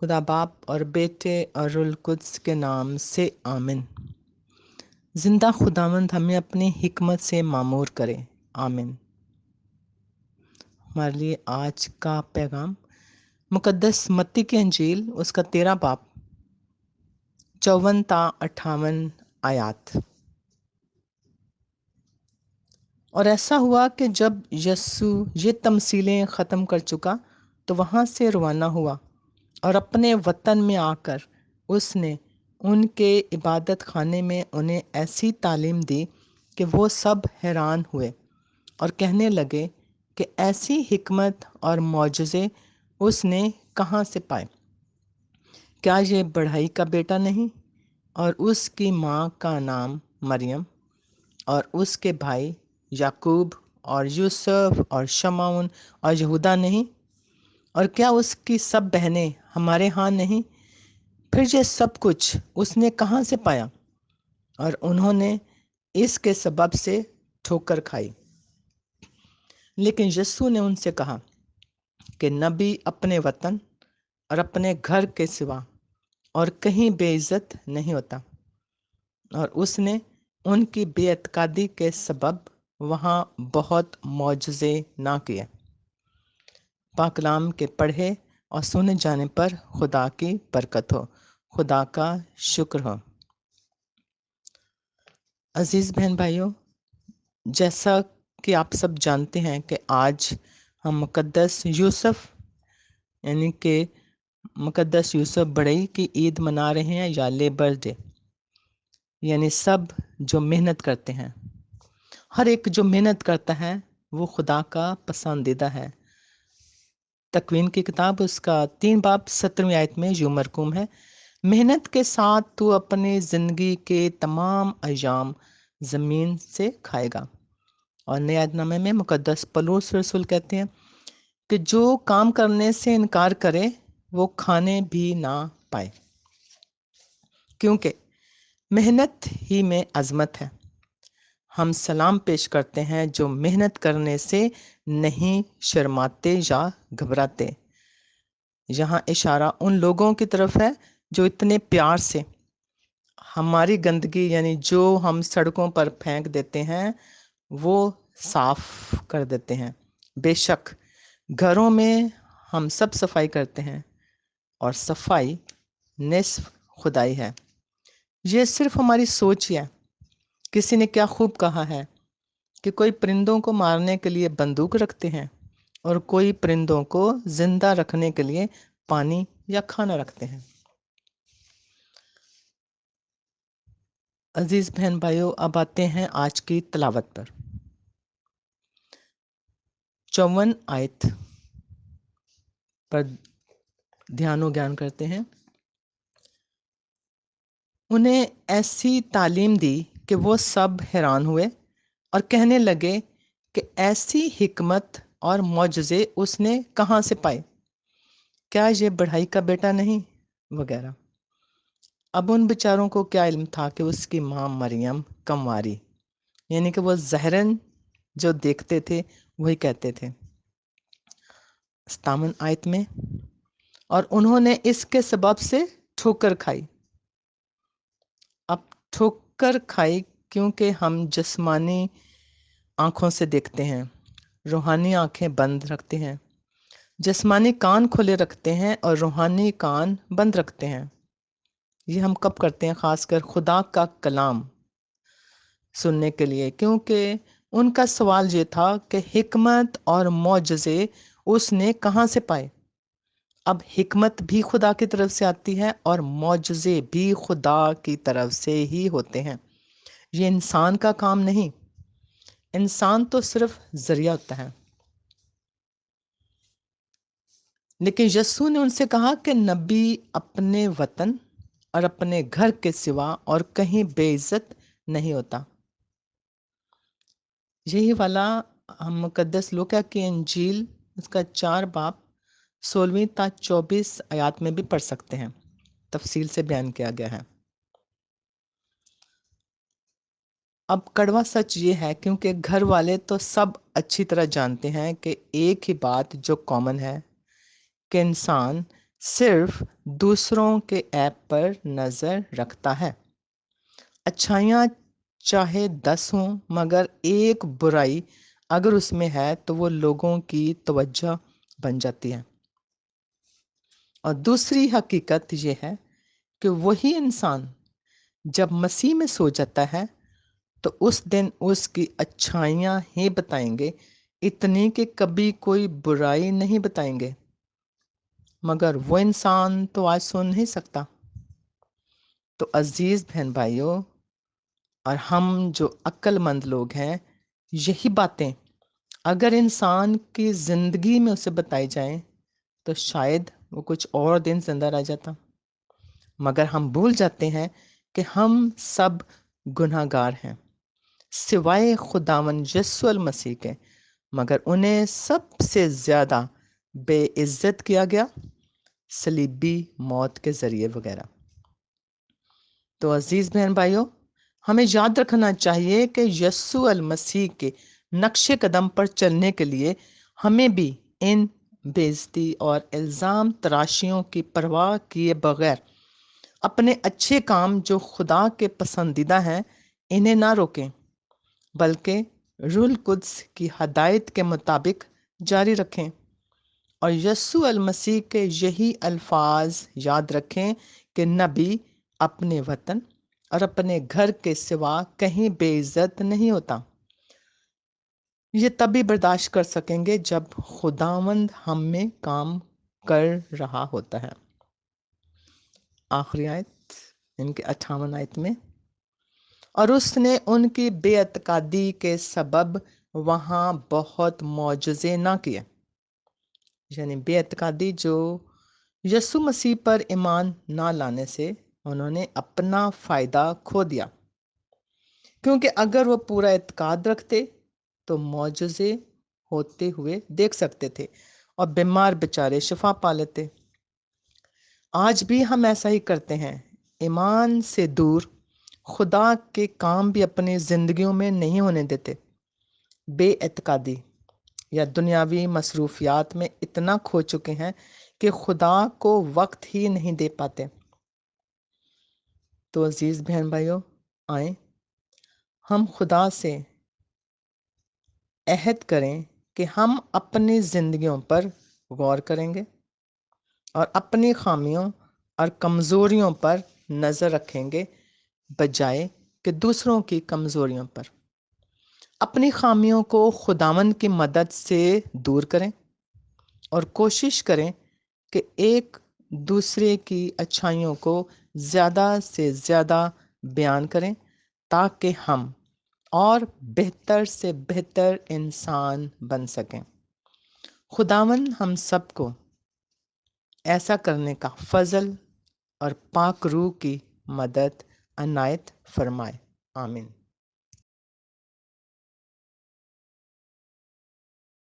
खुदा बाप और बेटे और रुल कुद्स के नाम से आमिन। जिंदा खुदावंद हमें अपनी हिकमत से मामूर करे, आमिन। हमारे लिए आज का पैगाम मुकद्दस मत्ती की अंजील उसका 13 बाप 54 ता 58 आयात। और ऐसा हुआ कि जब यस्सु ये तमसीलें ख़त्म कर चुका तो वहाँ से रवाना हुआ और अपने वतन में आकर उसने उनके इबादत खाने में उन्हें ऐसी तालीम दी कि वो सब हैरान हुए और कहने लगे कि ऐसी हिकमत और मौजज़े उसने कहाँ से पाए। क्या ये बढ़ई का बेटा नहीं और उसकी माँ का नाम मरियम और उसके भाई याकूब और यूसुफ और शमौन और यहूदा नहीं? और क्या उसकी सब बहनें हमारे यहाँ नहीं? फिर ये सब कुछ उसने कहाँ से पाया? और उन्होंने इसके सबब से ठोकर खाई। लेकिन यीशु ने उनसे कहा कि नबी अपने वतन और अपने घर के सिवा और कहीं बेइज्जत नहीं होता। और उसने उनकी बेअतकादी के सबब वहाँ बहुत मौजज़े ना किए। पाक कलाम के पढ़े और सुने जाने पर खुदा की बरकत हो, खुदा का शुक्र हो। अजीज़ बहन भाइयों, जैसा कि आप सब जानते हैं कि आज हम मुकद्दस यूसुफ यानी कि मुकद्दस यूसुफ बड़ई की ईद मना रहे हैं, या लेबर डे, यानी सब जो मेहनत करते हैं। हर एक जो मेहनत करता है वो खुदा का पसंदीदा है। तकवीन की किताब उसका 3 बाब 17वीं आयत में यूं मरकूम है, मेहनत के साथ तू अपनी ज़िंदगी के तमाम अयाम ज़मीन से खाएगा। और नए अहदनामे में मुकद्दस पौलुस रसूल कहते हैं कि जो काम करने से इनकार करे वो खाने भी ना पाए, क्योंकि मेहनत ही में अजमत है। हम सलाम पेश करते हैं जो मेहनत करने से नहीं शर्माते या घबराते। यहाँ इशारा उन लोगों की तरफ है जो इतने प्यार से हमारी गंदगी यानी जो हम सड़कों पर फेंक देते हैं वो साफ कर देते हैं। बेशक घरों में हम सब सफाई करते हैं और सफाई निस्फ खुदाई है। ये सिर्फ हमारी सोच ही है। किसी ने क्या खूब कहा है कि कोई परिंदों को मारने के लिए बंदूक रखते हैं और कोई परिंदों को जिंदा रखने के लिए पानी या खाना रखते हैं। अजीज बहन भाइयों, अब आते हैं आज की तलावत पर। 54 आयत पर ध्यान व ज्ञान करते हैं। उन्हें ऐसी तालीम दी कि वो सब हैरान हुए और कहने लगे कि ऐसी हिकमत और मौजज़े उसने कहाँ से पाए। क्या ये बढ़ई का बेटा नहीं, वगैरह। अब उन बेचारों को क्या इल्म था कि उसकी माँ मरियम कमवारी, यानी कि वो ज़हरन जो देखते थे वही कहते थे। 57 आयत में, और उन्होंने इसके सबब से ठोकर खाई। अब ठोकर खाई क्योंकि हम जिस्मानी आँखों से देखते हैं, रूहानी आँखें बंद रखते हैं। जिस्मानी कान खुले रखते हैं और रूहानी कान बंद रखते हैं। ये हम कब करते हैं? ख़ासकर खुदा का कलाम सुनने के लिए, क्योंकि उनका सवाल ये था कि हिकमत और मौजज़े उसने कहाँ से पाए। अब हिकमत भी खुदा की तरफ से आती है और मौजज़े भी खुदा की तरफ से ही होते हैं। ये इंसान का काम नहीं, इंसान तो सिर्फ ज़रिया होता है। लेकिन यस्सु ने उनसे कहा कि नबी अपने वतन और अपने घर के सिवा और कहीं बेइज्जत नहीं होता। यही वाला हम मुकद्दस लूका की इंजील उसका 4 बाब 16वीं ता 24 आयात में भी पढ़ सकते हैं। तफसील से बयान किया गया है। अब कड़वा सच ये है, क्योंकि घर वाले तो सब अच्छी तरह जानते हैं कि एक ही बात जो कॉमन है कि इंसान صرف دوسروں کے عیب پر نظر رکھتا ہے۔ اچھائیاں چاہے 10 ہوں مگر ایک برائی اگر اس میں ہے تو وہ لوگوں کی توجہ بن جاتی ہے۔ اور دوسری حقیقت یہ ہے کہ وہی انسان جب مسیح میں سو جاتا ہے تو اس دن اس کی اچھائیاں ہی بتائیں گے، اتنی کہ کبھی کوئی برائی نہیں بتائیں گے۔ مگر وہ انسان تو آج سن نہیں سکتا۔ تو عزیز بہن بھائیوں اور ہم جو عقل مند لوگ ہیں، یہی باتیں اگر انسان کی زندگی میں اسے بتائی جائیں تو شاید وہ کچھ اور دن زندہ رہ جاتا۔ مگر ہم بھول جاتے ہیں کہ ہم سب گناہ گار ہیں سوائے خداوند یسوع المسیح کے، مگر انہیں سب سے زیادہ بے عزت کیا گیا صلیبی موت کے ذریعے وغیرہ۔ تو عزیز بہن بھائیوں، ہمیں یاد رکھنا چاہیے کہ یسوع المسیح کے نقش قدم پر چلنے کے لیے ہمیں بھی ان بے عزتی اور الزام تراشیوں کی پرواہ کیے بغیر اپنے اچھے کام جو خدا کے پسندیدہ ہیں انہیں نہ روکیں، بلکہ روح القدس کی ہدایت کے مطابق جاری رکھیں اور یسوع المسیح کے یہی الفاظ یاد رکھیں کہ نبی اپنے وطن اور اپنے گھر کے سوا کہیں بے عزت نہیں ہوتا۔ یہ تبھی برداشت کر سکیں گے جب خداوند ہم میں کام کر رہا ہوتا ہے۔ آخری آیت ان کے 58 آیت میں، اور اس نے ان کی بے اعتقادی کے سبب وہاں بہت معجزے نہ کیے، یعنی بے اعتقادی جو یسوع مسیح پر ایمان نہ لانے سے انہوں نے اپنا فائدہ کھو دیا، کیونکہ اگر وہ پورا اعتقاد رکھتے تو معجزے ہوتے ہوئے دیکھ سکتے تھے اور بیمار بیچارے شفا پا لیتے۔ آج بھی ہم ایسا ہی کرتے ہیں، ایمان سے دور خدا کے کام بھی اپنی زندگیوں میں نہیں ہونے دیتے۔ بے اعتقادی یا دنیاوی مصروفیات میں اتنا کھو چکے ہیں کہ خدا کو وقت ہی نہیں دے پاتے۔ تو عزیز بہن بھائیوں، آئیں ہم خدا سے عہد کریں کہ ہم اپنی زندگیوں پر غور کریں گے اور اپنی خامیوں اور کمزوریوں پر نظر رکھیں گے بجائے کہ دوسروں کی کمزوریوں پر۔ اپنی خامیوں کو خداوند کی مدد سے دور کریں اور کوشش کریں کہ ایک دوسرے کی اچھائیوں کو زیادہ سے زیادہ بیان کریں تاکہ ہم اور بہتر سے بہتر انسان بن سکیں۔ خداوند ہم سب کو ایسا کرنے کا فضل اور پاک روح کی مدد عنایت فرمائے۔ آمین۔